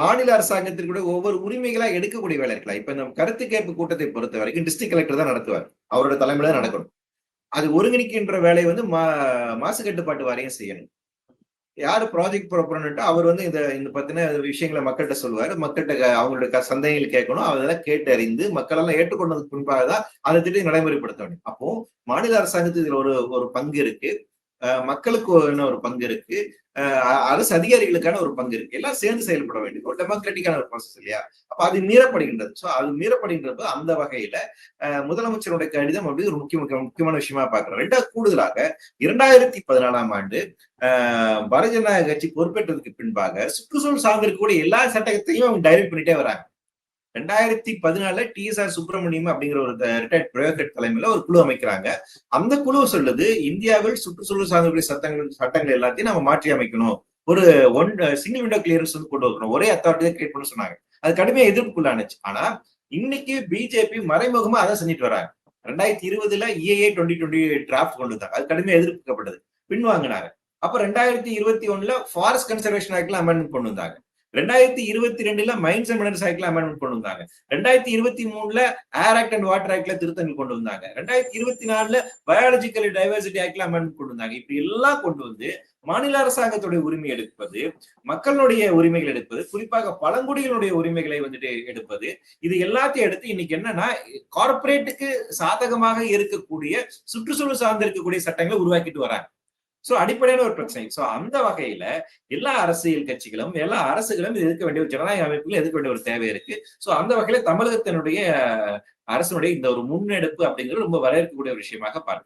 மாநில அரசாங்கத்திற்கு கூட ஒவ்வொரு உரிமைகளா எடுக்கக்கூடிய வேலை இருக்கலாம். இப்ப இந்த கருத்து கேட்பு கூட்டத்தை பொறுத்த வரைக்கும் டிஸ்ட்ரிக்ட் கலெக்டர் தான் நடத்துவார். அவரோட தலைமையில தான் நடக்கணும். அது ஒருங்கிணைக்கின்ற வேலை வந்து மாசு கட்டுப்பாட்டு வாரியம் செய்யணும். யாரு ப்ராஜெக்ட் ப்ரொபோனன்ட்டோ அவர் வந்து இந்த பத்தின விஷயங்கள மக்கள்ட்ட சொல்லுவாரு. மக்கள்ட்ட அவங்களுடைய சந்தேகங்கள் கேட்கணும். அதெல்லாம் கேட்டறிந்து மக்கள் எல்லாம் ஏற்றுக்கொண்டதுக்கு பின்பாக தான் அந்த திட்டத்தை நடைமுறைப்படுத்த வேண்டும். அப்போ மாநில அரசாங்கத்துக்கு இதுல ஒரு ஒரு பங்கு இருக்கு. மக்களுக்கு ஒரு பங்கு இருக்கு. அரசு அதிகாரிகளுக்கான ஒரு பங்கு இருக்கு. எல்லாம் சேர்ந்து செயல்பட வேண்டியது ஒரு டெமோக்ராட்டிக்கான ஒரு ப்ராசஸ் இல்லையா? அப்ப அது மீறப்படுகின்றது. சோ அது மீறப்படுகின்றது அந்த வகையில முதலமைச்சருடைய கடிதம் அப்படி ஒரு முக்கியமான விஷயமா பார்க்கிறோம். 2வது கூடுதலாக 2014ஆம் ஆண்டு பாரதிய ஜனதா கட்சி பொறுப்பேற்றதுக்கு பின்பாக சுற்றுச்சூழல் சார்ந்திருக்கக்கூடிய எல்லா சட்டத்தையும் அவங்க டைரக்ட் பண்ணிட்டே வராங்க. 2014 TSR சுப்பிரமணியம் அப்படிங்கிற ஒரு ரிட்டையர்ட் பியூரோக்ராட் தலைமையில ஒரு குழு அமைக்கிறாங்க. அந்த குழு சொல்லுது இந்தியாவில் சுற்றுச்சூழல் சார்ந்த சட்டங்கள் எல்லாத்தையும் நம்ம மாற்றி அமைக்கணும். ஒரு சிங்கிள் விண்டோ கிளியரன்ஸ் வந்து கொண்டு வரணும். ஒரே அத்தாரிட்டி கிரியேட் பண்ண சொன்னாங்க. அது கடுமையா எதிர்ப்புக்குள்ளானுச்சு. ஆனா இன்னைக்கு பிஜேபி மறைமுகமா அதை செஞ்சுட்டு வராங்க. 2020 EIA 2020 டிராப்ட் கொண்டு வந்தாங்க. அது கடுமையா எதிர்க்கப்பட்டது. பின்வாங்கினாங்க. அப்ப 2021 ஃபாரஸ்ட் கன்சர்வேஷன் ஆக்ட்ல அமெண்ட்மெண்ட் கொண்டு வந்தாங்க. 2022 மைன்ஸ் அண்ட் மினரல்ஸ் ஆக்ட்ல அமெண்ட்மெண்ட் கொண்டு வந்தாங்க. 2023 ஏர் ஆக்ட் அண்ட் வாட்டர் ஆக்ட்ல திருத்தங்கள் கொண்டு வந்தாங்க. 2024 பயாலஜிக்கல் டைவர்சிட்டி ஆக்ட்ல அமெண்ட்மெண்ட் கொண்டு வந்தாங்க. இப்படி எல்லாம் கொண்டு வந்து மாநில அரசாங்கத்துடைய உரிமை எடுப்பது, மக்களுடைய உரிமைகள் எடுப்பது, குறிப்பாக பழங்குடிகளுடைய உரிமைகளை வந்துட்டு எடுப்பது, இது எல்லாத்தையும் எடுத்து இன்னைக்கு என்னன்னா கார்பரேட்டுக்கு சாதகமாக இருக்கக்கூடிய சுற்றுச்சூழல் சார்ந்து இருக்கக்கூடிய சட்டங்களை உருவாக்கிட்டு வராங்க. சோ அடிப்படையான ஒரு பிரச்சனை. சோ அந்த வகையில எல்லா அரசியல் கட்சிகளும் எல்லா அரசுகளும் இது எதிர்க்க வேண்டிய ஒரு ஜனநாயக அமைப்புகள் எதிர்க்க வேண்டிய ஒரு தேவை இருக்கு. சோ அந்த வகையில தமிழகத்தினுடைய அரசனுடைய இந்த ஒரு முன்னெடுப்பு அப்படிங்கிறது ரொம்ப வரவேற்கக்கூடிய ஒரு விஷயமாக பார்க்கிறேன்.